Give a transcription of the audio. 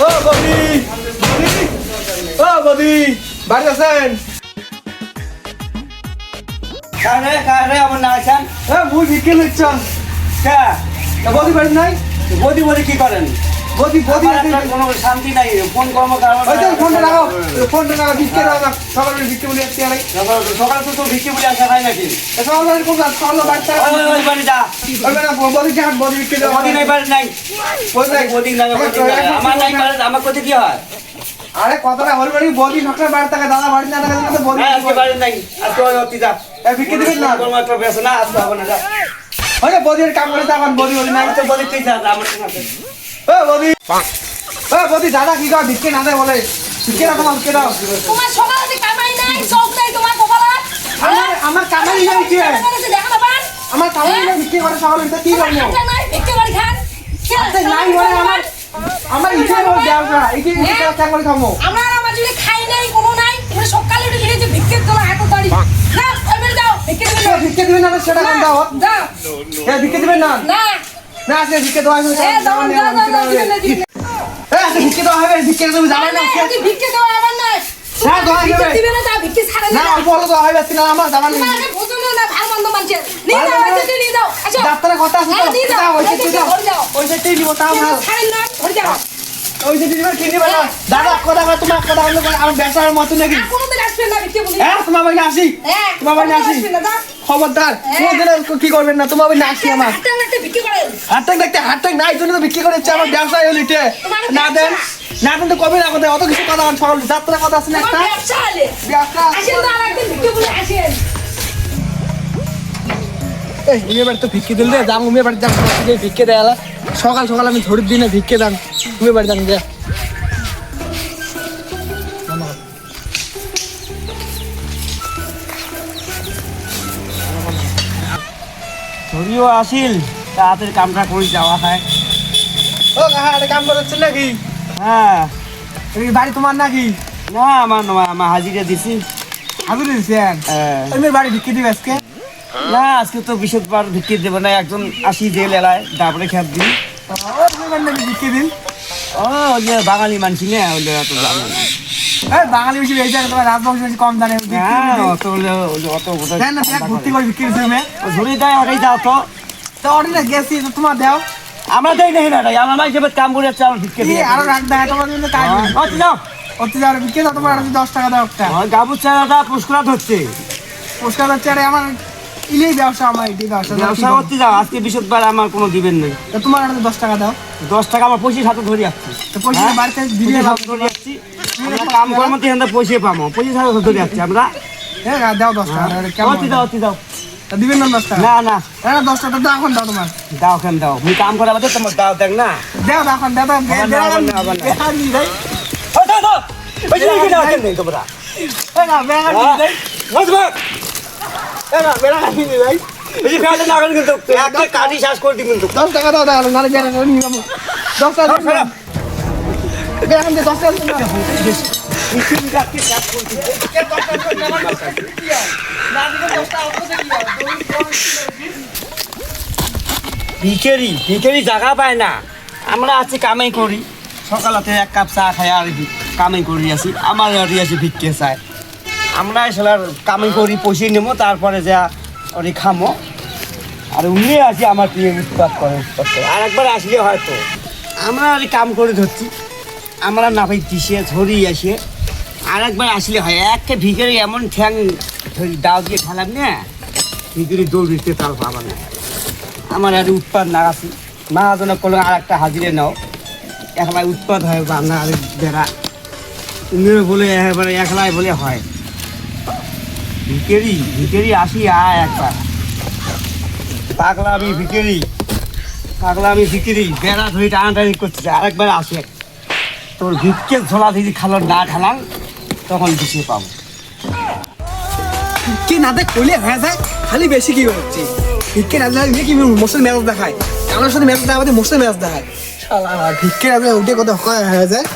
ও বদি ও বদি বাড়ি আছেন? কারে আমার না আছেন? মুই ভিক্ষে নিচ্ছাম। বদি বাড়ি নাই? বদি কি করেন? বদি কোনো শান্তি নাই, ফোন কর্ম ফোনটা লাগাও, ভিক্ষে দাও না। সকালে ভিক্ষে বলে আসছি আরে সকাল তো ভিক্ষি বলে আসা হয় নাকি? সকালে কোন কাজ করলো বাড়িতে? ওই বাড়ি যা, বদি ভিক্ষে দাও। বদি নাই বাড়ি নাই, বদি নাই আমার নাই বাড়ি, আমার কোথায় কি হয়? আরে কথাটা হল বাড়ি বদি সকালে বাড়ি থাকে, দাদা বাড়ি না থাকে তো বদি আজকে বাড়ি নাই, আজকে অতি যা ভিক্ষে দিবেন না। কোনো একটা বেশ না, আসতে হবে না। যা ওই বদির কাম করে তখন বদি বলি নাই তো বদি তুই যা, আমার সাথে বদি দাদা কি কর ভিক্ষে না দেয় বলে ভিক্ষে দাও, তোমার ভিক্ষে দাও। তোমার সকালে কামাই নাই, সব নাই তোমার কপালে। আমার কামাই নাই কি দেখা পান আমার কামাই নাই ভিক্ষে করে সকালে কি করবো? নাই ভিক্ষে বাড়ি খান নাই বলে আমার ইচ্ছে হলো দেওয়া করা এই যে কাজ করে খাবো। আমার যদি খাই নাই কোনো নাই, তুমি সকালে উঠে গেলে যে ভিক্ষে তোলা এত তাড়ি না, ওইবার যাও ভিক্ষে দিবেন না। ভিক্ষে দিবেন না সেটা কোন দাও? যাও ভিক্ষে দিবেন না? না না আছে ভিক্ষে দেওয়া হবে। দাও ভিক্ষে দেওয়া হবে, ভিক্ষে তুমি জানো না? ভিক্ষে দেওয়া আমার নাই, না দেওয়া ভিক্ষে হবে দিবে না, তা ভিক্ষে ছাড়ে না, না। অল্প অল্প দেওয়া হবে না, আমার জানা নেই। তোমাকে বোঝানো না, ভালো মন্দ মানছে নিয়ে যাও, আচ্ছা নিয়ে যাও, আচ্ছা ডাক্তারের কথা আছে হ্যাঁ, নিয়ে যাও, ওই সেটি দাও, ওই সেটি দিব তাও ভালো। ছাড়েন না, ঘরে যাও। ওই সেটি দিবেন কি দিবেন না? দাদা কথা বলে তোমার কথা বলে আমার বেচার মতো নাকি? আর কোনোদিন আসবে না ভিক্ষে বলি। হ্যাঁ তোমার বাড়ি আসি, হ্যাঁ, তোমার বাড়ি আসি, আসবে না, যা। খবরদার হ্যাঁ। কোনদিন কি করবেন না, তোমার বাড়ি আসি আমার। হাঁটতে হাঁটতে ভিক্ষে করেন। হাটটাক দেখতে হাটটাক নাই জন্য তো বিক্রি করে আমার ব্যবসায় হলো এটা। না দেন না দেন তো কবে না কথা অত কিছু কথা সকাল যাত্রা কথা আছে না তোমার একটা ব্যবসা হলে। ব্যবসা। আসেন তো আরেকদিন ভিক্ষে বলে আসেন। এই মেয়ে বাড়ি তো ভিক্ষে দিল রে, যাম মেয়ে বাড়ি যাম ভিক্ষে দেয় সকাল সকাল আমি ধরে দিই না ভিক্ষে দাম মেয়ে বাড়ি যান যে ধরিও আসিল, তাড়াতাড়ি কামটা করে যাওয়া হয়। ও হ্যাঁ এটা কাম করছেন নাকি? হ্যাঁ, এই বাড়ি তোমার নাকি? না আমার নয়, আমার হাজিরা দিছি। হাজির দিয়েছেন? ওই মেয়ের বাড়ি ভিক্ষে দিবে আজকে? না আজকে তো বৃহস্পতিবার ভিক্ষি দেবো না, একজন আসি জেল এলায় তারপরে খেপ দিই। ওই মেয়ের নাকি ভিক্ষে দিন? ও ওই যে বাঙালি মানছি না, ওই অত জানে না। এই বাঙালি বেশি এই জায়গায় তোমার রাজবংশ বেশি কম জানে। হ্যাঁ অত অত দেন না ব্যাগ ভর্তি করে ভিক্ষে দিচ্ছে মেয়ে। ধরে দেয় ওটাই দাও তো। তো অর্ডিনারি গেছি তো তোমার দাও। আমরা দেই নাই না, আমার মাঝে কাম করে যাচ্ছে, আমার ভিক্ষে কি দিয়ে আরো রাখ দেয় তোমার জন্য কাজ অতি দাও। অতি যাওয়ার ভিক্ষে দাও তোমার 10 টাকা দাও একটা। গাবুর চারাটা পুষ্করা ধরছে। পুরস্কার হচ্ছে আরে আমার ইলেই ব্যবসা আমার এটি ব্যবসা ব্যবসা করতে যাও, আজকে বৃহস্পতিবার আমার কোনো দিবেন নেই। তো তোমার হাতে 10 টাকা দাও। 10 টাকা আমার পয়সা সাথে ধরে যাচ্ছি। তো পয়সা বাড়িতে দিবে পয়সা সাথে ধরে যাচ্ছি, আমরা কাম করার মধ্যে এখানে পয়সা পাবো, পয়সা সাথে ধরে যাচ্ছি আমরা। হ্যাঁ দাও 10 টাকা কেমন অতি দাও, অতি দাও। তা দিবেন না 10 টাকা? না না না 10 টাকা দাও এখন দাও তোমার। দাও কেন দাও, মুই কাম করার মধ্যে তোমার দাও দেখ না। দাও এখন দাও আবার না, আবার না, আবার না। ভাই ও দাও দাও, ওই যে কি দাও কেন নেই তোমরা? এই না বেড়া দিই ভাই। মজবুত এই না বেড়া দিই ভাই। এই যে ফেলে না করেন কিন্তু একটা কাটি শেষ করে দিবেন তো। 10 টাকা দাও দাও নালে বেড়া করে নিয়ে যাবো। 10 টাকা দাও। বেড়া দিয়ে 10 টাকা দাও। ভিখারি ভিখারি জায়গা পায় না, আমরা আছি কামাই করি, সকালাতে 1 কাপ চা খাই আর কামাই করি আসি, আমার আরই আসি ভিক্ষে চাই। আমরা আসলে কামাই করি, পয়সা নেবো, তারপরে যা ওরে খামো, আর উনি আসি আমার প্রিয় উৎপাদ করে আর একবার আসলে হয়তো আমরা আর কাম করে ধরছি, আমরা না ভাই দিশে ঝরি আসে আর একবার আসলে হয়। একটা ভিখারি এমন ঠ্যাং ধরি দাও দিয়ে খেলাম না, ভিখারি দৌড় দিতে তাল পাবা না। আমার আর উৎপাদ না আছি, মহাজনে করলো আর একটা হাজিরে নাও, একলাই উৎপাদ হয় বা না আর বেড়া উনিও বলে এবারে একলাই বলে হয়। ভিখারি ভিখারি আসি আয় একবার, পাগলা আমি ভিখারি, পাগলা আমি ভিখারি, বেড়া ধরে টানাটানি করতেছে, আরেকবার আসে তোর ভিক্ষে ঝোলা দিদি খালো না ঢালাম, তখন দিশে পাবো। কি না দেখ কইলে হয়ে যায় খালি বেশি কি হচ্ছে ভিক্ষে না দিলে কি মোশন ম্যাচ দেখায়, কারোর সাথে ম্যাচ দেখাতে মোশন ম্যাচ দেখায়। শালা ভিক্ষে না দিলে উঠে কত হয়ে যায়।